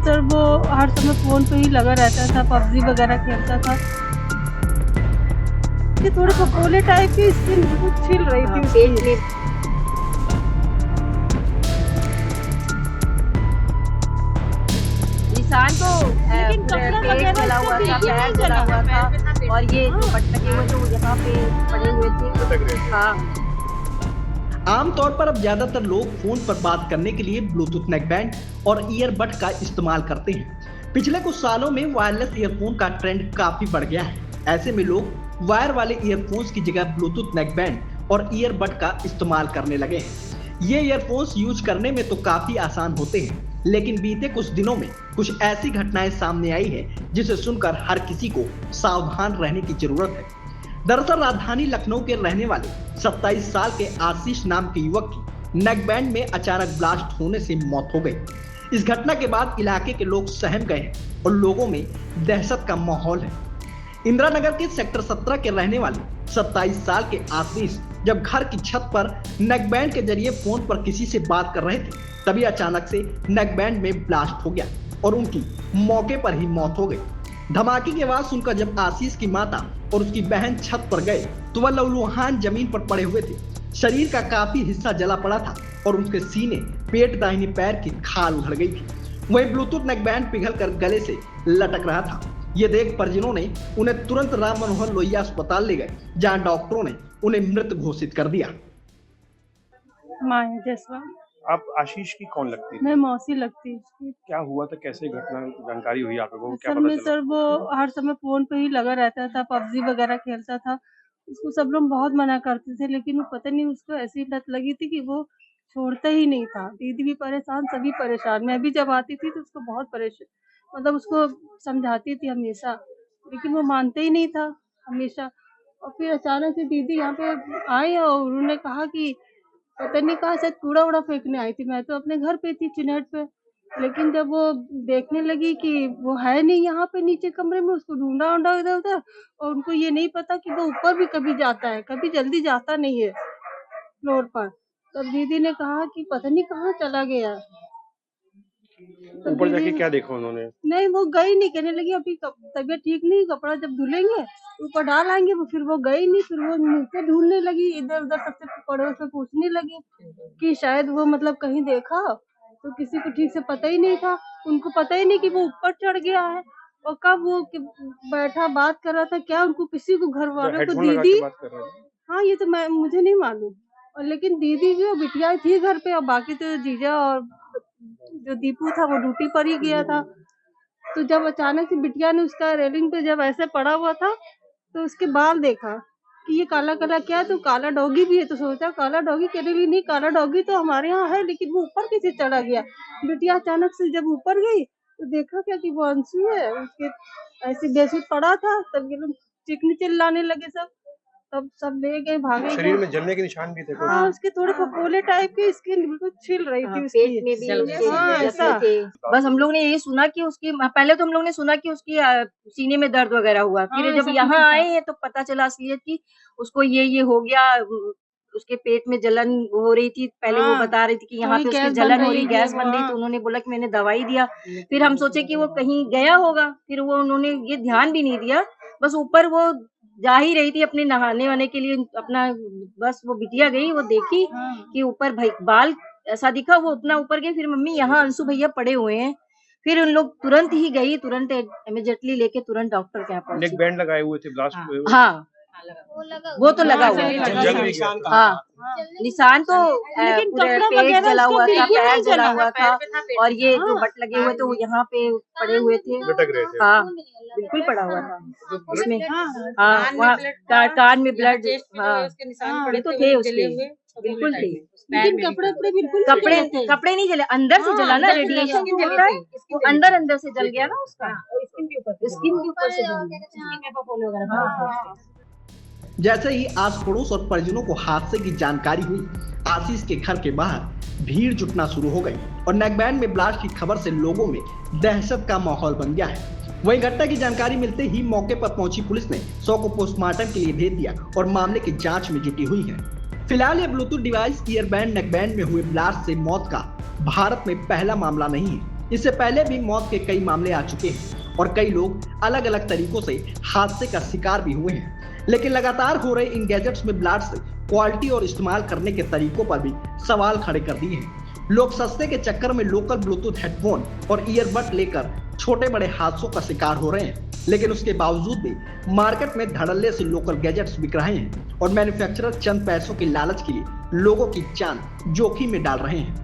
Sir वो हर समय phone पे ही लगा रहता था, पबजी वगैरह खेलता था। ये थोड़े फफोले टाइप की स्किन बिल्कुल छिल रही थी उसकी। निशान तो लेकिन पूरे कपड़ा पेट वगैरह जला उसका हुआ था, बिल्कुल पैर नहीं जला जला। हुआ था और ये जो बट लगे हुए थे वो यहाँ पे पड़े हुए थे। हाँ, आमतौर पर अब ज्यादातर लोग फोन पर बात करने के लिए ब्लूटूथ नेकबैंड और ईयरबड का इस्तेमाल करते हैं। पिछले कुछ सालों में वायरलेस ईयरफोन का ट्रेंड काफी बढ़ गया है। ऐसे में लोग वायर वाले ईयरफोन्स की जगह ब्लूटूथ नेकबैंड और ईयरबड का इस्तेमाल करने लगे हैं। ये ईयरफोन्स यूज करने में तो काफी आसान होते हैं, लेकिन बीते कुछ दिनों में कुछ ऐसी घटनाएं सामने आई है जिसे सुनकर हर किसी को सावधान रहने की जरूरत है। दरअसल राजधानी लखनऊ के रहने वाले 27 साल के आशीष नाम के युवक की नेकबैंड में अचानक ब्लास्ट होने से मौत हो गई। इस घटना के बाद इलाके के लोग सहम गए हैं और लोगों में दहशत का माहौल है। इंदिरा नगर के सेक्टर 17 के रहने वाले 27 साल के आशीष जब घर की छत पर नेकबैंड के जरिए फोन पर किसी से बात कर रहे थे, तभी अचानक से नेकबैंड में ब्लास्ट हो गया और उनकी मौके पर ही मौत हो गई। धमाके की आवाज सुनकर जब आशीष की माता और उसकी बहन छत पर गए तो वह लहूलुहान जमीन पर पड़े हुए थे। शरीर का काफी हिस्सा जला पड़ा था और उनके सीने, पेट, दाहिने पैर की खाल उधड़ गई थी। वहीं ब्लूटूथ नेकबैंड पिघलकर गले से लटक रहा था। ये देख परिजनों ने उन्हें तुरंत राम मनोहर लोहिया अस्पताल ले गए, जहां डॉक्टरों ने उन्हें मृत घोषित कर दिया। माया जायसवाल। आप आशीष की कौन लगती है? मैं मौसी लगती है उसकी। क्या हुआ था, कैसे घटना जानकारी हुई आप लोगों को, क्या असल पता में चला? सर वो हर समय फ़ोन पे ही लगा रहता था, पबजी वगैरह खेलता था। उसको सब लोग बहुत मना करते थे, लेकिन वो पता नहीं उसको ऐसी लत लगी थी कि वो छोड़ता ही नहीं था। दीदी भी परेशान, सभी परेशान। मैं भी जब आती थी तो उसको बहुत मतलब उसको समझाती थी हमेशा, लेकिन वो मानता ही नहीं था हमेशा। और फिर अचानक से दीदी यहाँ पे आए और उन्होंने कहा कि पता नहीं कहाँ शायद कूड़ा-वूड़ा फेंकने आई थी। मैं तो अपने घर पे थी चिन्हट पे। लेकिन जब वो देखने लगी कि वो है नहीं यहाँ पे नीचे कमरे में, उसको ढूँढा-वूँढा इधर-उधर और उनको ये नहीं पता कि वो ऊपर भी कभी जाता है, कभी जल्दी जाता नहीं है फ्लोर पर। तब दीदी ने कहा कि पता नहीं कहाँ चला गया। तब ऊपर जाके दीदी क्या देखा उन्होंने? नहीं, वो गई नहीं, कहने लगी अभी तबीयत ठीक नहीं, कपड़ा जब धुलेंगे ऊपर डाल आएँगे। वो फिर वो गई नहीं, फिर वो नीचे ढूँढने लगी, इधर-उधर सबसे पड़ोस में पूछने लगी कि शायद वो मतलब कहीं देखा, तो किसी को ठीक से पता ही नहीं था। उनको पता ही नहीं कि वो ऊपर चढ़ गया है और कब वो बैठा बात कर रहा था, क्या उनको किसी को घर तो वालों को हेडफोन लगा दीदी के बात कर रहे थे? हाँ, ये तो मुझे नहीं मालूम। और लेकिन दीदी भी और बिटिया थी घर पे और बाकी तो जीजा और जो दीपू था वो ड्यूटी पर ही गया था। तो जब अचानक से बिटिया ने उसका रेलिंग पे जब ऐसे पड़ा हुआ था, तो उसके बाल देखा कि ये काला-काला क्या है, तो काला डॉगी भी है, तो सोचा काला डॉगी, कहने लगी नहीं काला डॉगी तो हमारे यहाँ है, लेकिन वो ऊपर कैसे चढ़ा गया? बिटिया अचानक से जब ऊपर गई, तो देखा क्या कि वो अंशु है, उसके ऐसे बेसुध पड़ा था, तब ये लोग चीखने चिल्लाने लगे सब, तब सब ले गए, भागे शरीर गए। में जलने के निशान भी थे कुछ? हाँ, उसके थोड़े फफोले टाइप की स्किन बिल्कुल छिल रही थी पेट में उसकी। भी उसके हाँ, जख्म ऐसा। थे। बस हम लोग ने यही सुना कि उसकी पहले तो हम लोग ने सुना कि उसकी सीने में दर्द वगैरह हुआ। फिर हाँ, जब ऐसा यहाँ कुछ आए हैं तो पता चला असलियत कि उसको ये हो गया। उसके पेट में जलन हो रही थी। पहले वो हाँ, बता रही थी कि यहाँ वही पे उसकी गैस बन जलन हो रही रही, थी गैस अब, बन रही, हाँ। तो उन्होंने बोला कि मैंने दवाई दिया। फिर हम सोचे कि वो कहीं गया होगा, फिर वो उन्होंने ये ध्यान भी नहीं दिया। बस ऊपर वो जा ही रही थी अपने नहाने-वहाने के लिए अपना, बस वो बिटिया गई, वो देखी कि ऊपर भाई बाल ऐसा दिखा, वो उतना ऊपर गई। फिर मम्मी यहाँ अंशु भैया पड़े हुए हैं। फिर उन लोग तुरंत ही गई, तुरंत इमीडिएटली लेके तुरंत डॉक्टर के यहाँ नेक पहुंची। बैंड लगाए हुए थे, ब्लास्ट हुए हुए? हाँ, वो तो लगा हाँ, हुआ सही था। लगा जल था। भी गया था। हाँ, निशान तो लेकिन पूरे कपड़ा पेट वगैरह जला उसका हुआ था, बिल्कुल पैर नहीं जला जला। हुआ था और ये जो हाँ। बट लगे हुए थे वो यहाँ पे पड़े हुए थे। लटक रहे थे। हाँ, बिल्कुल पड़ा हुआ था उसमें। हाँ, हाँ, वहाँ कान में ब्लड, हाँ, ये तो थे उसके, बिल्कुल थे। लेकिन कपड़े-वपड़े बिल्कुल नहीं कपड़े जले थे। कपड़े नहीं जले, अंदर से जला ना, अंदर से रेडिएशन जला। जो होता है वो अंदर से जल गया ना उसका, स्किन के ऊपर से जल गया। हाँ। जैसे ही आस पड़ोस और परिजनों को हादसे की जानकारी हुई, आशीष के घर के बाहर भीड़ जुटना शुरू हो गई और नेकबैंड में ब्लास्ट की खबर से लोगों में दहशत का माहौल बन गया है। वहीं घटना की जानकारी मिलते ही मौके पर पहुंची पुलिस ने शव को पोस्टमार्टम के लिए भेज दिया और मामले की जांच में जुटी हुई है। फिलहाल ये ब्लूटूथ डिवाइस ईयरबैंड नेकबैंड में हुए ब्लास्ट से मौत का भारत में पहला मामला नहीं है। इससे पहले भी मौत के कई मामले आ चुके हैं और कई लोग अलग अलग तरीकों से हादसे का शिकार भी हुए हैं। लेकिन लगातार हो रहे इन गैजेट्स में ब्लास्ट क्वालिटी और इस्तेमाल करने के तरीकों पर भी सवाल खड़े कर दिए हैं। लोग सस्ते के चक्कर में लोकल ब्लूटूथ हेडफोन और ईयरबड लेकर छोटे बड़े हादसों का शिकार हो रहे हैं, लेकिन उसके बावजूद भी मार्केट में धड़ल्ले से लोकल गैजेट्स बिक रहे हैं और मैन्युफैक्चरर चंद पैसों के लालच के लिए लोगों की जान जोखिम में डाल रहे हैं।